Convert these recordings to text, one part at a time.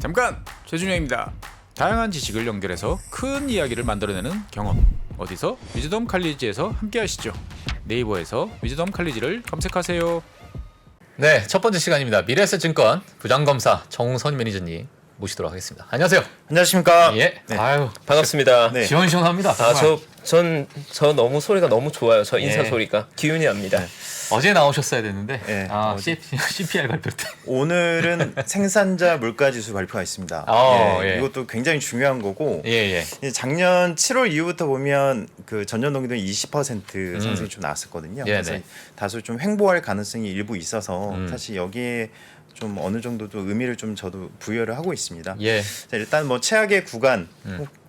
잠깐! 최준영입니다. 다양한 지식을 연결해서 큰 이야기를 만들어내는 경험. 어디서? 위즈덤 칼리지에서 함께 하시죠. 네이버에서 위즈덤 칼리지를 검색하세요. 네, 첫 번째 시간입니다. 미래에셋증권 부장검사 정선 매니저님 모시도록 하겠습니다. 안녕하세요. 안녕하십니까. 예. 네. 아유, 반갑습니다. 네. 시원시원합니다. 정말. 저 너무 소리가 너무 좋아요. 저 인사 예. 소리가 기운이 납니다. 어제 나오셨어야 됐는데. 예, 어제. CPR 발표 때. 오늘은 생산자 물가지수 발표가 있습니다. 예. 이것도 굉장히 중요한 거고. 예. 이제 작년 7월 이후부터 보면 그 전년 동기도 20% 상승이 좀 나왔었거든요. 예, 그래서 네. 다소 좀 횡보할 가능성이 일부 있어서 음. 사실 여기에 좀 어느 정도 또 의미를 좀 저도 부여를 하고 있습니다. 예. 자, 일단 뭐 최악의 구간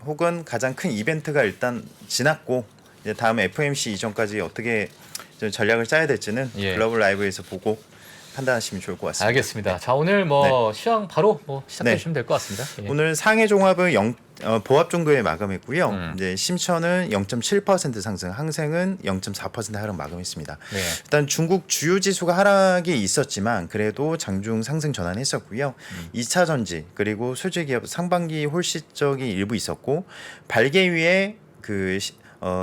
혹은 가장 큰 이벤트가 일단 지났고 이제 다음 FOMC 이전까지 어떻게 좀 전략을 짜야 될지는 예. 글로벌 라이브에서 보고 판단하시면 좋을 것 같습니다. 알겠습니다. 자, 오늘 시황 바로 시작해 주시면 될 것 같습니다. 예. 오늘 상해 종합은 보합 정도에 마감했고요. 이제 심천은 0.7% 상승, 항생은 0.4% 하락 마감했습니다. 네. 일단 중국 주요 지수가 하락이 있었지만 그래도 장중 상승 전환했었고요. 2차 전지 그리고 소재 기업 상반기 홀시적이 일부 있었고 발개위의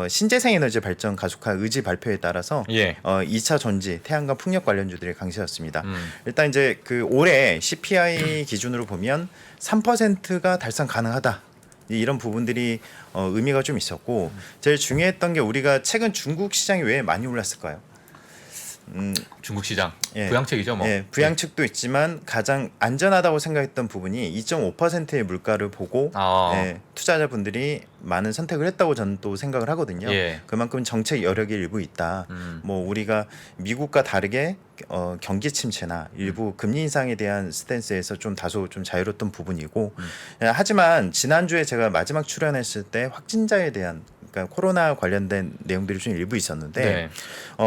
신재생 에너지 발전 가속화 의지 발표에 따라서 예. 2차 전지, 태양광 풍력 관련주들이 강세였습니다. 일단 이제 그 올해 CPI 기준으로 보면 3%가 달성 가능하다. 이런 부분들이 의미가 좀 있었고 제일 중요했던 게 우리가 최근 중국 시장이 왜 많이 올랐을까요? 중국 시장 예. 부양책이죠, 뭐. 예, 부양측도 있지만 가장 안전하다고 생각했던 부분이 2.5%의 물가를 보고 투자자분들이 많은 선택을 했다고 저는 또 생각을 하거든요. 예. 그만큼 정책 여력이 일부 있다. 뭐 우리가 미국과 다르게 경기 침체나 일부 금리 인상에 대한 스탠스에서 좀 다소 좀 자유로웠던 부분이고 하지만 지난주에 제가 마지막 출연했을 때 확진자에 대한 그러니까 코로나 관련된 내용들이 좀 일부 있었는데 네.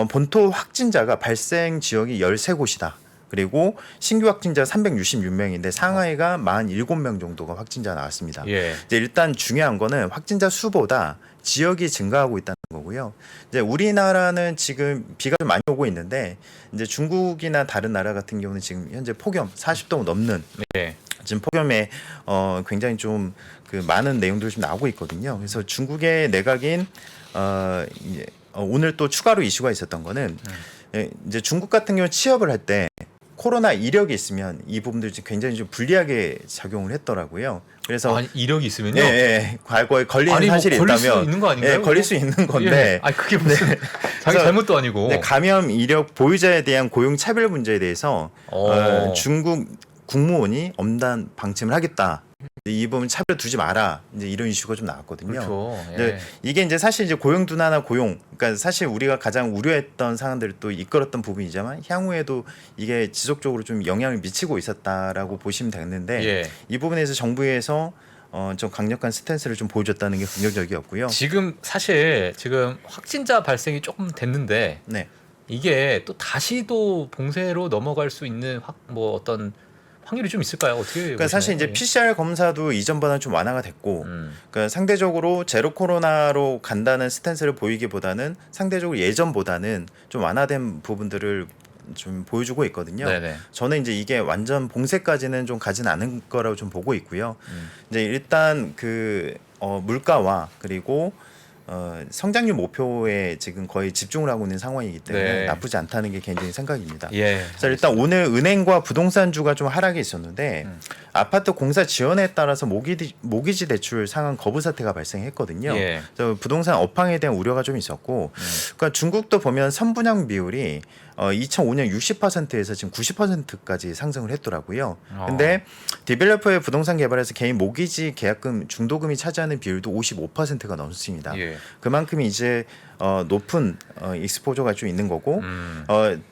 본토 확진자가 발생 지역이 13곳이다. 그리고 신규 확진자 366명인데 상하이가 47명 정도가 확진자 나왔습니다. 예. 이제 일단 중요한 거는 확진자 수보다 지역이 증가하고 있다는 거고요. 이제 우리나라는 지금 비가 좀 많이 오고 있는데 이제 중국이나 다른 나라 같은 경우는 지금 현재 폭염 40도 넘는 네. 지금 폭염에 굉장히 좀 그 많은 내용들이 좀 나오고 있거든요. 그래서 중국의 내각인 이제 오늘 또 추가로 이슈가 있었던 거는 이제 중국 같은 경우 취업을 할 때 코로나 이력이 있으면 이 부분들이 굉장히 좀 불리하게 작용을 했더라고요. 그래서 이력이 있으면요. 예, 과거에 걸린 사실이 걸릴 있다면 수 있는 거 아닌가요? 예, 걸릴 수 있는 건데. 예. 그게 무슨 자기 잘못도 아니고. 감염 이력 보유자에 대한 고용 차별 문제에 대해서 중국 국무원이 엄단 방침을 하겠다. 이 부분 차별 두지 마라. 이제 이런 이슈가 좀 나왔거든요. 그렇죠. 예. 이제 이게 이제 사실 이제 고용 둔화나 그러니까 사실 우리가 가장 우려했던 상황들을 또 이끌었던 부분이지만 향후에도 이게 지속적으로 좀 영향을 미치고 있었다라고 보시면 되는데 예. 이 부분에서 정부에서 좀 강력한 스탠스를 좀 보여줬다는 게 긍정적이었고요. 지금 확진자 발생이 조금 됐는데 네. 이게 또 다시 또 봉쇄로 넘어갈 수 있는 어떤 확률이 좀 있을까요? 어떻게? 그러니까 사실 이제 PCR 검사도 이전보다는 좀 완화가 됐고, 그러니까 상대적으로 제로 코로나로 간다는 스탠스를 보이기보다는 상대적으로 예전보다는 좀 완화된 부분들을 좀 보여주고 있거든요. 네네. 저는 이제 이게 완전 봉쇄까지는 좀 가진 않은 거라고 좀 보고 있고요. 이제 일단 물가와 그리고 성장률 목표에 지금 거의 집중을 하고 있는 상황이기 때문에 네. 나쁘지 않다는 게 개인적인 생각입니다. 예. 자, 일단 오늘 은행과 부동산주가 좀 하락이 있었는데 아파트 공사 지연에 따라서 모기지 대출 상한 거부 사태가 발생했거든요. 예. 그래서 부동산 업황에 대한 우려가 좀 있었고, 그러니까 중국도 보면 선분양 비율이 2005년 60%에서 지금 90%까지 상승을 했더라고요. 근데 디벨로퍼의 부동산 개발에서 개인 모기지 계약금 중도금이 차지하는 비율도 55%가 넘습니다. 예. 그만큼 이제 높은 익스포저가 좀 있는 거고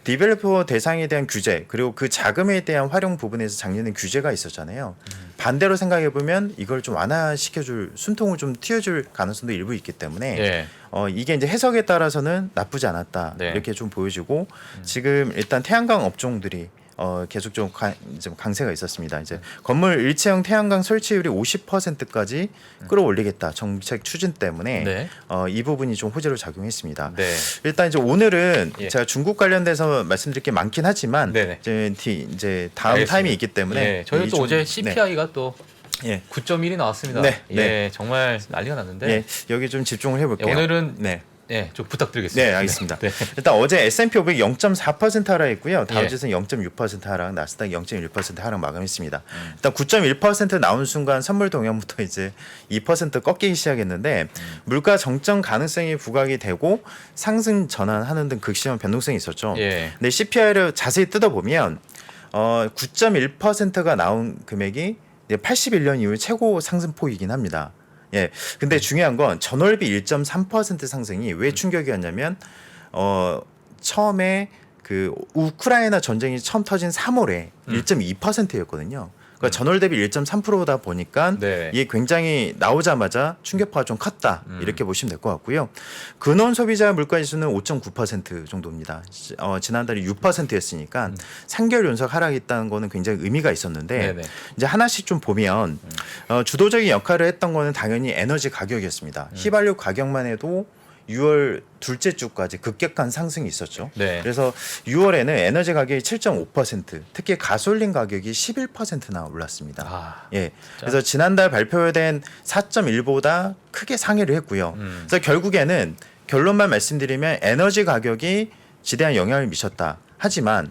디벨로퍼 대상에 대한 규제 그리고 그 자금에 대한 활용 부분에서 작년에 규제가 있었잖아요. 반대로 생각해 보면 이걸 좀 완화시켜줄 숨통을 좀 틔워줄 가능성도 일부 있기 때문에 예. 이게 이제 해석에 따라서는 나쁘지 않았다 네. 이렇게 좀 보여지고 지금 일단 태양광 업종들이 계속 좀 강세가 있었습니다. 이제 건물 일체형 태양광 설치율이 50%까지 끌어올리겠다 정책 추진 때문에 네. 이 부분이 좀 호재로 작용했습니다. 네. 일단 이제 오늘은 예. 제가 중국 관련돼서 말씀드릴 게 많긴 하지만 네네. 이제 다음 알겠습니다. 타임이 있기 때문에 네, 저희 또 좀- 어제 CPI가 또 네. 9.1이 나왔습니다. 네, 예, 네. 정말 난리가 났는데 예, 여기 좀 집중을 해볼게요. 예, 오늘은 네. 예, 좀 부탁드리겠습니다. 네, 알겠습니다. 네. 일단 어제 S&P 500 0.4% 하락했고요. 예. 다우지수는 0.6% 하락, 나스닥 0.1% 하락 마감했습니다. 일단 9.1% 나온 순간 선물 동향부터 이제 2% 꺾이기 시작했는데 물가 정점 가능성이 부각이 되고 상승 전환하는 등 극심한 변동성이 있었죠. 예. 근데 CPI를 자세히 뜯어보면 9.1%가 나온 금액이 81년 이후 최고 상승폭이긴 합니다. 예. 근데 중요한 건 전월비 1.3% 상승이 왜 충격이었냐면 처음에 그 우크라이나 전쟁이 처음 터진 3월에 1.2%였거든요. 그러니까 전월 대비 1.3%다 보니까 네. 이게 굉장히 나오자마자 충격파가 좀 컸다 이렇게 보시면 될 것 같고요. 근원 소비자 물가지수는 5.9% 정도입니다. 지난달에 6%였으니까 3개월 연속 하락이 있다는 거는 굉장히 의미가 있었는데 네네. 이제 하나씩 좀 보면 주도적인 역할을 했던 거는 당연히 에너지 가격이었습니다. 휘발유 가격만 해도 6월 둘째 주까지 급격한 상승이 있었죠. 네. 그래서 6월에는 에너지 가격이 7.5%, 특히 가솔린 가격이 11%나 올랐습니다. 아, 예. 그래서 지난달 발표된 4.1보다 크게 상회를 했고요. 그래서 결국에는 결론만 말씀드리면 에너지 가격이 지대한 영향을 미쳤다. 하지만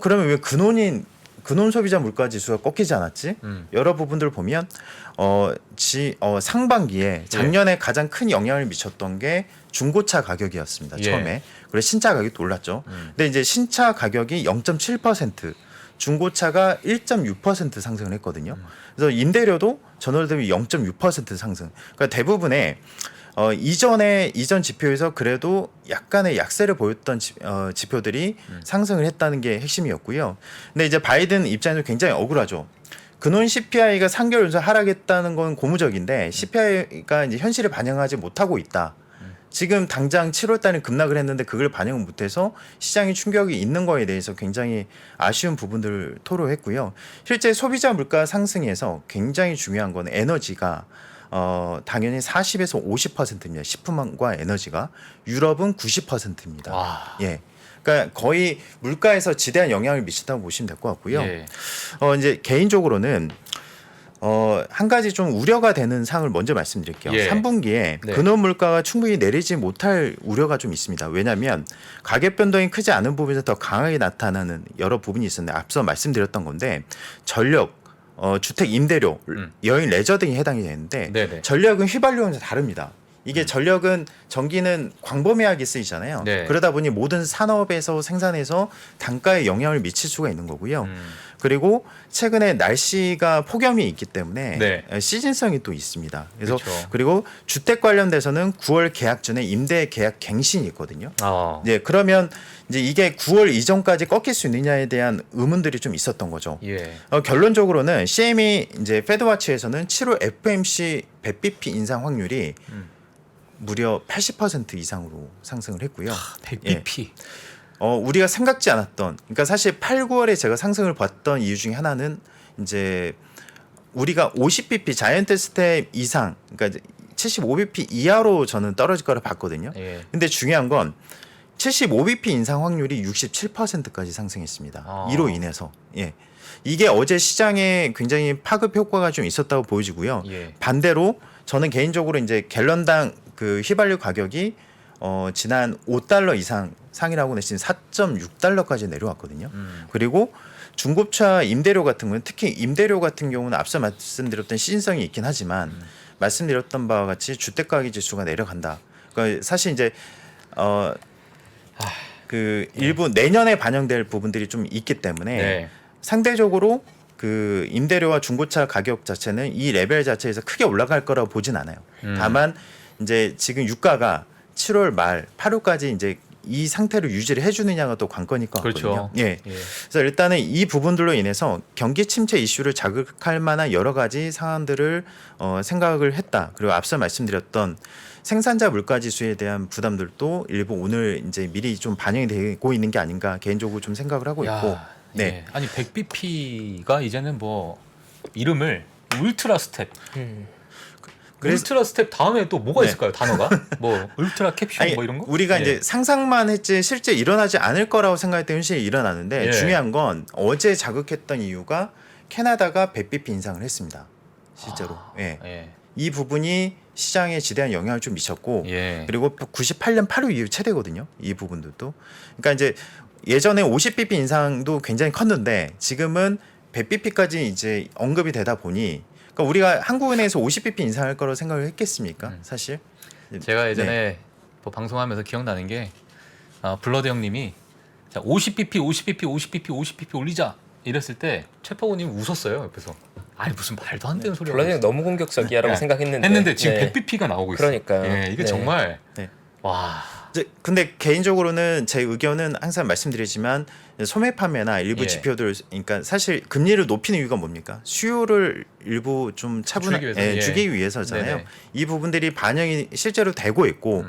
그러면 왜 근원 소비자 물가 지수가 꺾이지 않았지? 여러 부분들을 보면 상반기에 작년에 가장 큰 영향을 미쳤던 게 중고차 가격이었습니다. 예. 처음에. 그래서 신차 가격도 올랐죠. 근데 이제 신차 가격이 0.7%, 중고차가 1.6% 상승을 했거든요. 그래서 임대료도 전월 대비 0.6% 상승. 그러니까 대부분의 이전 지표에서 그래도 약간의 약세를 보였던 지표들이 상승을 했다는 게 핵심이었고요. 근데 이제 바이든 입장에서 굉장히 억울하죠. 근원 CPI가 3개월 연속 하락했다는 건 고무적인데 CPI가 이제 현실을 반영하지 못하고 있다. 지금 당장 7월 달에 급락을 했는데 그걸 반영을 못해서 시장에 충격이 있는 거에 대해서 굉장히 아쉬운 부분들을 토로했고요. 실제 소비자 물가 상승에서 굉장히 중요한 건 에너지가 당연히 40에서 50%입니다. 식품과 에너지가. 유럽은 90%입니다. 와. 예. 그러니까 거의 물가에서 지대한 영향을 미친다고 보시면 될 것 같고요. 예. 이제 개인적으로는 한 가지 좀 우려가 되는 사항을 먼저 말씀드릴게요. 예. 3분기에 네. 근원 물가가 충분히 내리지 못할 우려가 좀 있습니다. 왜냐하면 가격 변동이 크지 않은 부분에서 더 강하게 나타나는 여러 부분이 있었는데 앞서 말씀드렸던 건데 전력, 주택 임대료, 여행 레저 등이 해당이 되는데 네네. 전력은 휘발유는 다릅니다. 이게 전력은 전기는 광범위하게 쓰이잖아요. 네. 그러다 보니 모든 산업에서 생산해서 단가에 영향을 미칠 수가 있는 거고요. 그리고 최근에 날씨가 폭염이 있기 때문에 네. 시즌성이 또 있습니다. 그래서 그렇죠. 그리고 주택 관련돼서는 9월 계약 전에 임대 계약 갱신이 있거든요. 네. 그러면 이제 이게 9월 이전까지 꺾일 수 있느냐에 대한 의문들이 좀 있었던 거죠. 예. 결론적으로는 CME 이제 페드와치에서는 7월 FMC 100bp 인상 확률이 무려 80% 이상으로 상승을 했고요. 100bp. 우리가 생각지 않았던, 그러니까 사실 8, 9월에 제가 상승을 봤던 이유 중에 하나는 이제 우리가 50bp 자이언트 스텝 이상, 그러니까 75bp 이하로 저는 떨어질 거라 봤거든요. 예. 근데 중요한 건 75bp 인상 확률이 67%까지 상승했습니다. 아. 이로 인해서. 예. 이게 어제 시장에 굉장히 파급 효과가 좀 있었다고 보여지고요. 예. 반대로 저는 개인적으로 이제 갤런당 그 휘발유 가격이 지난 5달러 이상 상이라고 지금 4.6달러까지 내려왔거든요. 그리고 중고차 임대료 같은 경우는 특히 임대료 같은 경우는 앞서 말씀드렸던 시즌성이 있긴 하지만 말씀드렸던 바와 같이 주택 가격 지수가 내려간다. 그러니까 사실 이제 그 일부 내년에 반영될 부분들이 좀 있기 때문에 네. 상대적으로 그 임대료와 중고차 가격 자체는 이 레벨 자체에서 크게 올라갈 거라고 보진 않아요. 다만 이제 지금 유가가 7월 말 8월까지 이제 이 상태를 유지를 해주느냐가 또 관건일 것 같거든요. 그렇죠. 예. 예. 그래서 일단은 이 부분들로 인해서 경기 침체 이슈를 자극할 만한 여러 가지 상황들을 생각을 했다. 그리고 앞서 말씀드렸던 생산자 물가 지수에 대한 부담들도 일부 오늘 이제 미리 좀 반영이 되고 있는 게 아닌가 개인적으로 좀 생각을 하고 있고. 야, 네. 예. 아니 100bp가 이제는 뭐 이름을 울트라 스텝. 울트라 스텝 다음에 또 뭐가 네. 있을까요? 단어가? 뭐 울트라 캡슐 아니, 뭐 이런 거? 우리가 예. 이제 상상만 했지 실제 일어나지 않을 거라고 생각했던 현실이 일어나는데 예. 중요한 건 어제 자극했던 이유가 캐나다가 100bp 인상을 했습니다. 실제로. 예. 예. 이 부분이 시장에 지대한 영향을 좀 미쳤고 예. 그리고 98년 8월 이후 최대거든요. 이 부분들도. 그러니까 이제 예전에 50bp 인상도 굉장히 컸는데 지금은 100bp까지 이제 언급이 되다 보니 그러니까 우리가 한국은행에서 50bp 인상할 거라고 생각을 했겠습니까? 사실. 제가 예전에 네. 뭐 방송하면서 기억나는 게 블러드 형님이 자 50bp 올리자 이랬을 때 최파고님 웃었어요 옆에서. 아니 무슨 말도 안 되는 소리야. 블러딩 너무 공격적이야라고 네. 생각했는데 했는데 지금 네. 100bp가 나오고 있어. 그러니까요. 예, 이게 네. 정말 네. 와. 이제 근데 개인적으로는 제 의견은 항상 말씀드리지만 소매 판매나 일부 예. 지표들 그러니까 사실 금리를 높이는 이유가 뭡니까? 수요를 일부 좀 차분하게 줄이기 위해서, 예. 주기 위해서잖아요. 네네. 이 부분들이 반영이 실제로 되고 있고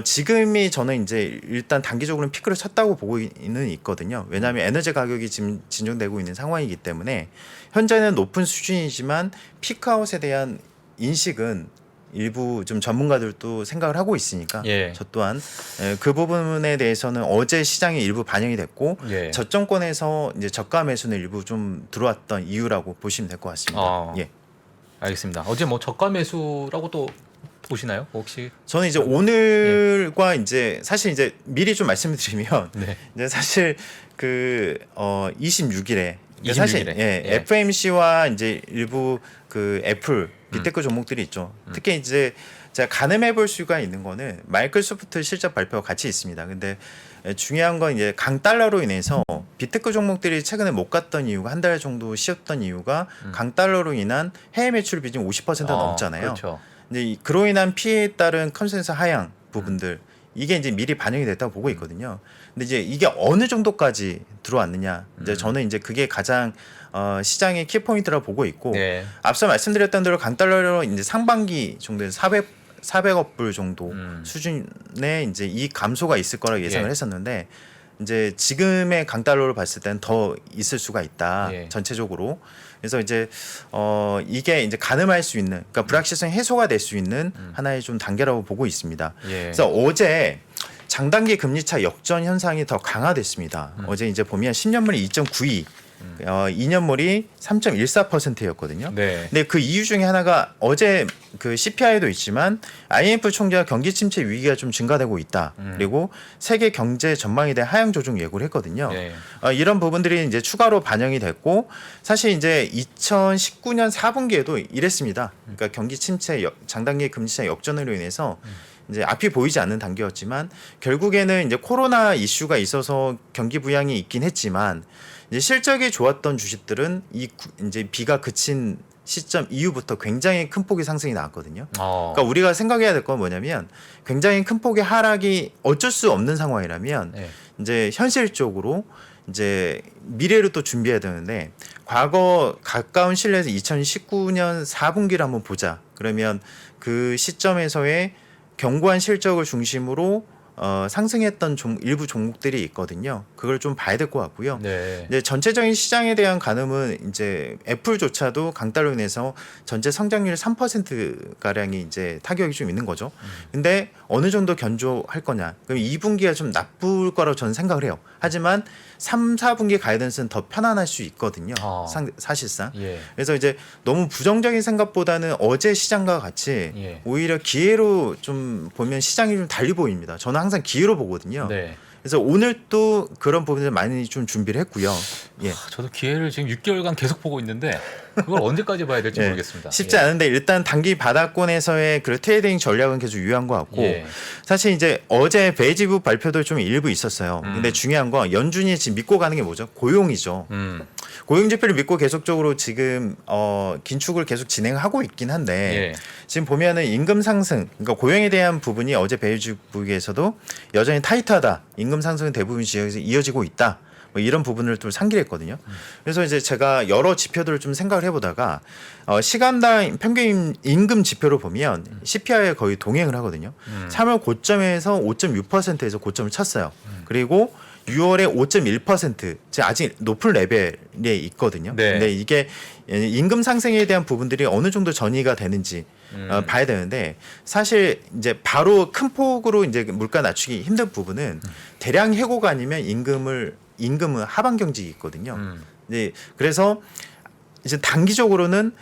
지금이 저는 이제 일단 단기적으로는 피크를 쳤다고 보고는 있거든요. 왜냐하면 에너지 가격이 지금 진정되고 있는 상황이기 때문에 현재는 높은 수준이지만 피크아웃에 대한 인식은 일부 좀 전문가들도 생각을 하고 있으니까 예. 저 또한 그 부분에 대해서는 어제 시장에 일부 반영이 됐고 예. 저점권에서 이제 저가 매수는 일부 좀 들어왔던 이유라고 보시면 될 것 같습니다. 예. 알겠습니다. 어제 뭐 저가 매수라고 또 보시나요? 혹시? 저는 이제 오늘과 이제 사실 이제 미리 좀 말씀을 드리면 네. 이제 사실 그 26일에 26일에. 사실 예. FMC와 이제 일부 그 애플 빅테크 종목들이 있죠. 특히 이제 제가 가늠해 볼 수가 있는 거는 마이크로소프트 실적 발표가 같이 있습니다. 근데 중요한 건 이제 강달러로 인해서 빅테크 종목들이 최근에 못 갔던 이유가 한 달 정도 쉬었던 이유가 강달러로 인한 해외 매출 비중이 50%가 넘잖아요. 그렇죠. 이제 그로 인한 피해에 따른 컨센서 하향 부분들 이게 이제 미리 반영이 됐다고 보고 있거든요. 근데 이제 이게 어느 정도까지 들어왔느냐 이제 저는 이제 그게 가장 시장의 키포인트라고 보고 있고 네. 앞서 말씀드렸던 대로 강달러로 이제 상반기 정도에 400억 불 정도 수준의 이제 이 감소가 있을 거라고 예상을 예. 했었는데 이제 지금의 강달러를 봤을 때는 더 있을 수가 있다 예. 전체적으로. 그래서 이제 이게 이제 가늠할 수 있는 그러니까 불확실성 해소가 될 수 있는 하나의 좀 단계라고 보고 있습니다. 예. 그래서 어제 장단기 금리차 역전 현상이 더 강화됐습니다. 어제 이제 보면 10년물이 2.92, 2년물이 3.14%였거든요. 네. 근데 그 이유 중에 하나가 어제 그 CPI도 있지만 IMF 총재가 경기 침체 위기가 좀 증가되고 있다. 그리고 세계 경제 전망에 대한 하향 조정 예고를 했거든요. 네. 이런 부분들이 이제 추가로 반영이 됐고 사실 이제 2019년 4분기에도 이랬습니다. 그러니까 경기 침체 장단기 금리차 역전으로 인해서 이제 앞이 보이지 않는 단계였지만 결국에는 이제 코로나 이슈가 있어서 경기 부양이 있긴 했지만 이제 실적이 좋았던 주식들은 이제 비가 그친 시점 이후부터 굉장히 큰 폭의 상승이 나왔거든요. 그러니까 우리가 생각해야 될 건 뭐냐면 굉장히 큰 폭의 하락이 어쩔 수 없는 상황이라면 네. 이제 현실적으로 이제 미래를 또 준비해야 되는데 과거 가까운 신뢰에서 2019년 4분기를 한번 보자. 그러면 그 시점에서의 견고한 실적을 중심으로 상승했던 일부 종목들이 있거든요. 그걸 좀 봐야 될 것 같고요. 네. 이제 전체적인 시장에 대한 가늠은 이제 애플조차도 강달로 인해서 전체 성장률 3% 가량이 이제 타격이 좀 있는 거죠. 근데 어느 정도 견조할 거냐? 그럼 2분기가 좀 나쁠 거라고 저는 생각을 해요. 하지만 3, 4분기 가이던스는 더 편안할 수 있거든요. 사실상. 예. 그래서 이제 너무 부정적인 생각보다는 어제 시장과 같이 예. 오히려 기회로 좀 보면 시장이 좀 달리 보입니다. 저는 항상 기회로 보거든요. 네. 그래서 오늘 또 그런 부분을 많이 좀 준비를 했고요. 예. 저도 기회를 지금 6개월간 계속 보고 있는데 그걸 언제까지 봐야 될지 예. 모르겠습니다. 쉽지 예. 않은데 일단 단기 바닥권에서의 그 트레이딩 전략은 계속 유효한 것 같고 예. 사실 이제 어제 베이지부 발표도 좀 일부 있었어요. 근데 중요한 건 연준이 지금 믿고 가는 게 뭐죠? 고용이죠. 고용 지표를 믿고 계속적으로 지금 긴축을 계속 진행하고 있긴 한데 예. 지금 보면은 임금 상승, 그러니까 고용에 대한 부분이 어제 베이지부에서도 여전히 타이트하다. 임금 상승은 대부분 지역에서 이어지고 있다. 뭐 이런 부분을 좀 상기했거든요. 그래서 이제 제가 여러 지표들을 좀 생각을 해보다가 시간당 평균 임금 지표로 보면 CPI에 거의 동행을 하거든요. 3월 고점에서 5.6%에서 고점을 쳤어요. 그리고 6월에 5.1%, 아직 높은 레벨에 있거든요. 네. 근데 이게 임금 상승에 대한 부분들이 어느 정도 전이가 되는지 봐야 되는데 사실 이제 바로 큰 폭으로 이제 물가 낮추기 힘든 부분은 대량 해고가 아니면 임금은 하방 경직이 있거든요. 네, 그래서 이제 단기적으로는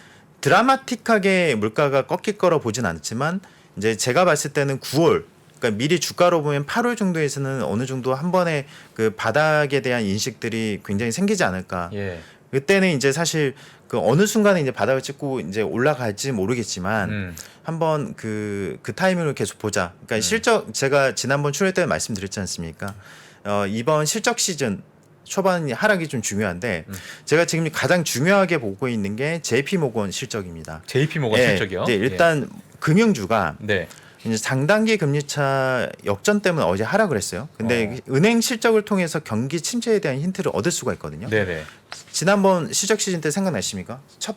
드라마틱하게 물가가 꺾일 거라 보진 않지만 이제 제가 봤을 때는 9월, 그러니까 미리 주가로 보면 8월 정도에서는 어느 정도 한 번에 그 바닥에 대한 인식들이 굉장히 생기지 않을까. 예. 그때는 이제 사실 그 어느 순간에 이제 바닥을 찍고 이제 올라갈지 모르겠지만 한번 그 타이밍을 계속 보자. 그러니까 실적 제가 지난번 출연 때 말씀드렸지 않습니까? 이번 실적 시즌 초반 하락이 좀 중요한데 제가 지금 가장 중요하게 보고 있는 게 JP 모건 실적입니다. JP 모건 예, 실적이요? 이제 일단 금융주가 네. 이제 장단기 금리차 역전 때문에 어제 하락을 했어요. 근데 은행 실적을 통해서 경기 침체에 대한 힌트를 얻을 수가 있거든요. 네네. 지난번 실적 시즌 때 생각나십니까? 첫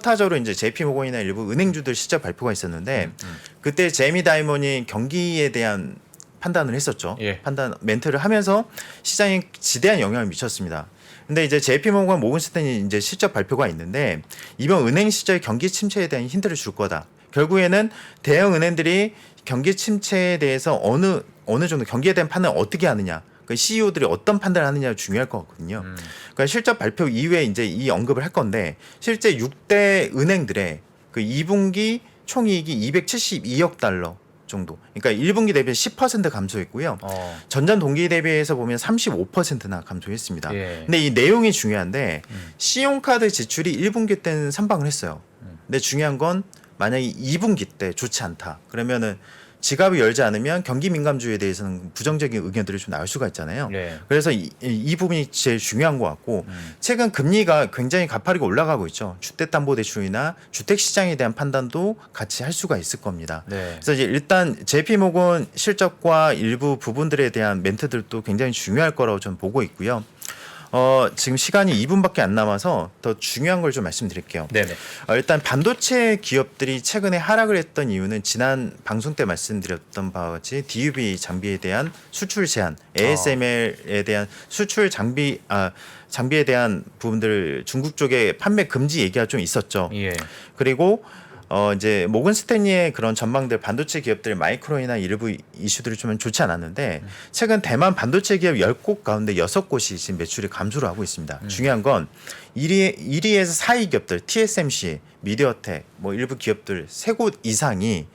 타저로 이제 JP 모건이나 일부 은행주들 실적 발표가 있었는데 그때 제이미 다이먼이 경기에 대한 판단을 했었죠. 예. 판단 멘트를 하면서 시장에 지대한 영향을 미쳤습니다. 근데 이제 JP 모건 모건스탠이 이제 실적 발표가 있는데 이번 은행 실적의 경기 침체에 대한 힌트를 줄 거다. 결국에는 대형 은행들이 경기 침체에 대해서 어느 정도 경기에 대한 판단을 어떻게 하느냐, 그 CEO들이 어떤 판단을 하느냐가 중요할 것 같거든요. 그러니까 실적 발표 이후에 이제 이 언급을 할 건데 실제 6대 은행들의 그 2분기 총이익이 272억 달러 정도. 그러니까 1분기 대비 10% 감소했고요. 전년 동기 대비해서 보면 35%나 감소했습니다. 예. 근데 이 내용이 중요한데 신용카드 지출이 1분기 때는 선방을 했어요. 근데 중요한 건 만약에 2분기 때 좋지 않다. 그러면은 지갑을 열지 않으면 경기 민감주에 대해서는 부정적인 의견들이 좀 나올 수가 있잖아요. 네. 그래서 이 부분이 제일 중요한 것 같고 최근 금리가 굉장히 가파르게 올라가고 있죠. 주택담보대출이나 주택시장에 대한 판단도 같이 할 수가 있을 겁니다. 네. 그래서 이제 일단 JP모건 실적과 일부 부분들에 대한 멘트들도 굉장히 중요할 거라고 저는 보고 있고요. 지금 시간이 2분밖에 안 남아서 더 중요한 걸 좀 말씀드릴게요. 네네. 일단 반도체 기업들이 최근에 하락을 했던 이유는 지난 방송 때 말씀드렸던 바와 같이 DUV 장비에 대한 수출 제한, ASML에 대한 수출 장비에 대한 부분들 중국 쪽에 판매 금지 얘기가 좀 있었죠. 예. 그리고 이제 모건 스탠리의 그런 전망들 반도체 기업들 마이크론이나 일부 이슈들이 좀 좋지 않았는데 최근 대만 반도체 기업 10곳 가운데 6곳이 지금 매출이 감소를 하고 있습니다. 중요한 건 1위에서 4위 기업들 TSMC, 미디어텍, 뭐 일부 기업들 3곳 이상이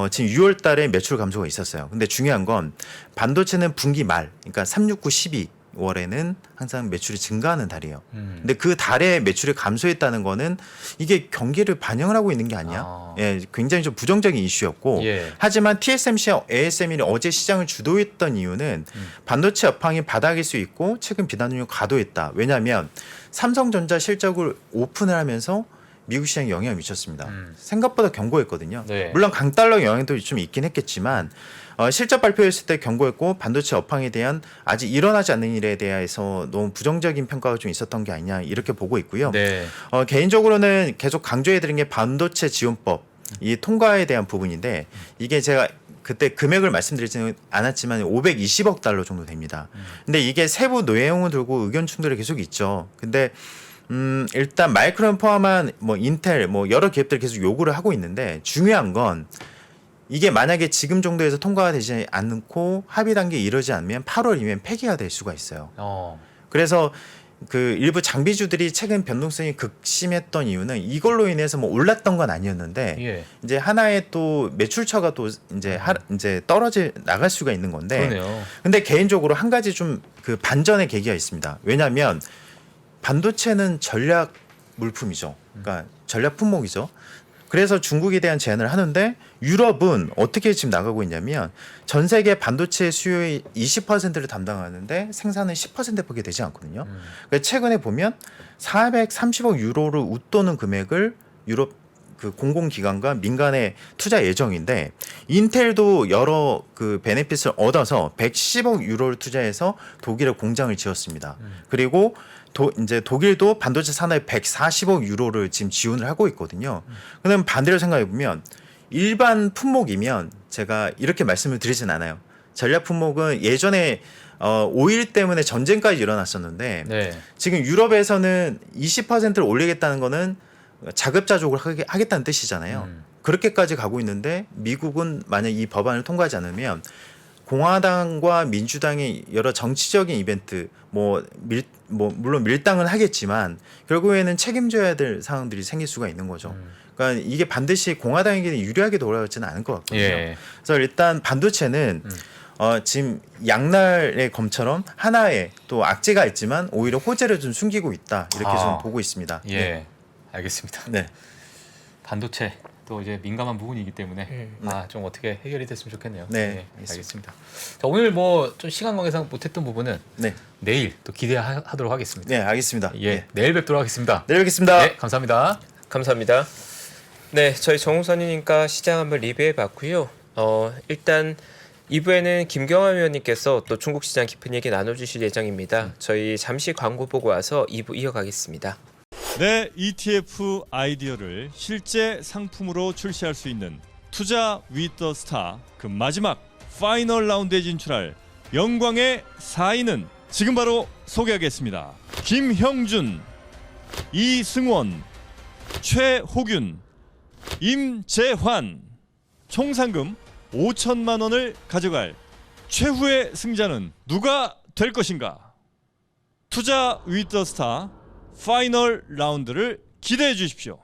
지금 6월 달에 매출 감소가 있었어요. 근데 중요한 건 반도체는 분기 말, 그러니까 3, 6, 9, 12월에는 항상 매출이 증가하는 달이에요. 근데 그 달에 매출이 감소했다는 거는 이게 경기를 반영을 하고 있는 게 아니야. 예, 굉장히 좀 부정적인 이슈였고. 예. 하지만 TSMC와 ASML이 어제 시장을 주도했던 이유는 반도체 업황이 바닥일 수 있고 최근 비단율이 과도했다. 왜냐하면 삼성전자 실적을 오픈을 하면서 미국 시장에 영향을 미쳤습니다. 생각보다 견고했거든요. 네. 물론 강달러 영향도 좀 있긴 했겠지만 실적 발표했을 때 경고했고 반도체 업황에 대한 아직 일어나지 않는 일에 대해서 너무 부정적인 평가가 좀 있었던 게 아니냐 이렇게 보고 있고요. 네. 개인적으로는 계속 강조해드린 게 반도체 지원법 이 통과에 대한 부분인데 이게 제가 그때 금액을 말씀드리지는 않았지만 520억 달러 정도 됩니다. 근데 이게 세부 내용을 들고 의견 충돌이 계속 있죠. 근데 일단 마이크론 포함한 뭐 인텔 뭐 여러 기업들이 계속 요구를 하고 있는데 중요한 건 이게 만약에 지금 정도에서 통과가 되지 않고 합의 단계에 이르지 않으면 8월이면 폐기가 될 수가 있어요. 그래서 그 일부 장비주들이 최근 변동성이 극심했던 이유는 이걸로 인해서 뭐 올랐던 건 아니었는데 예. 이제 하나의 또 매출처가 또 이제 떨어져 나갈 수가 있는 건데. 그러네요. 근데 개인적으로 한 가지 좀 그 반전의 계기가 있습니다. 왜냐하면 반도체는 전략 물품이죠. 그러니까 전략 품목이죠. 그래서 중국에 대한 제한을 하는데 유럽은 어떻게 지금 나가고 있냐면 전 세계 반도체 수요의 20%를 담당하는데 생산은 10%밖에 되지 않거든요. 그러니까 최근에 보면 430억 유로를 웃도는 금액을 유럽 그 공공기관과 민간의 투자 예정인데 인텔도 여러 그 베네핏을 얻어서 110억 유로를 투자해서 독일에 공장을 지었습니다. 그리고 이제 독일도 반도체 산업에 140억 유로를 지금 지원을 하고 있거든요. 그럼 반대로 생각해 보면 일반 품목이면 제가 이렇게 말씀을 드리진 않아요. 전략 품목은 예전에 오일 때문에 전쟁까지 일어났었는데 네. 지금 유럽에서는 20%를 올리겠다는 거는 자급자족을 하겠다는 뜻이잖아요. 그렇게까지 가고 있는데 미국은 만약 이 법안을 통과하지 않으면 공화당과 민주당의 여러 정치적인 이벤트 물론 밀당은 하겠지만 결국에는 책임져야 될 상황들이 생길 수가 있는 거죠. 그러니까 이게 반드시 공화당에게 유리하게 돌아가지는 않을 것 같거든요. 예. 그래서 일단 반도체는 지금 양날의 검처럼 하나의 또 악재가 있지만 오히려 호재를 좀 숨기고 있다 이렇게 좀 보고 있습니다. 예. 알겠습니다. 네. 반도체 또 이제 민감한 부분이기 때문에 좀 어떻게 해결이 됐으면 좋겠네요. 네, 알겠습니다. 자, 오늘 뭐 좀 시간 관계상 못했던 부분은 네. 내일 또 기대하도록 하겠습니다. 네, 알겠습니다. 예, 네. 내일 뵙도록 하겠습니다. 내일 뵙겠습니다. 네, 감사합니다. 감사합니다. 네, 저희 정우선이니까 시장 한번 리뷰해봤고요. 일단 2부에는 김경환 위원님께서 또 중국 시장 깊은 얘기 나눠주실 예정입니다. 저희 잠시 광고 보고 와서 2부 이어가겠습니다. 내 ETF 아이디어를 실제 상품으로 출시할 수 있는 투자 with the star 그 마지막 파이널 라운드에 진출할 영광의 4인은 지금 바로 소개하겠습니다. 김형준, 이승원, 최호균, 임재환. 총 상금 5천만 원을 가져갈 최후의 승자는 누가 될 것인가? 투자 with the star 파이널 라운드를 기대해 주십시오.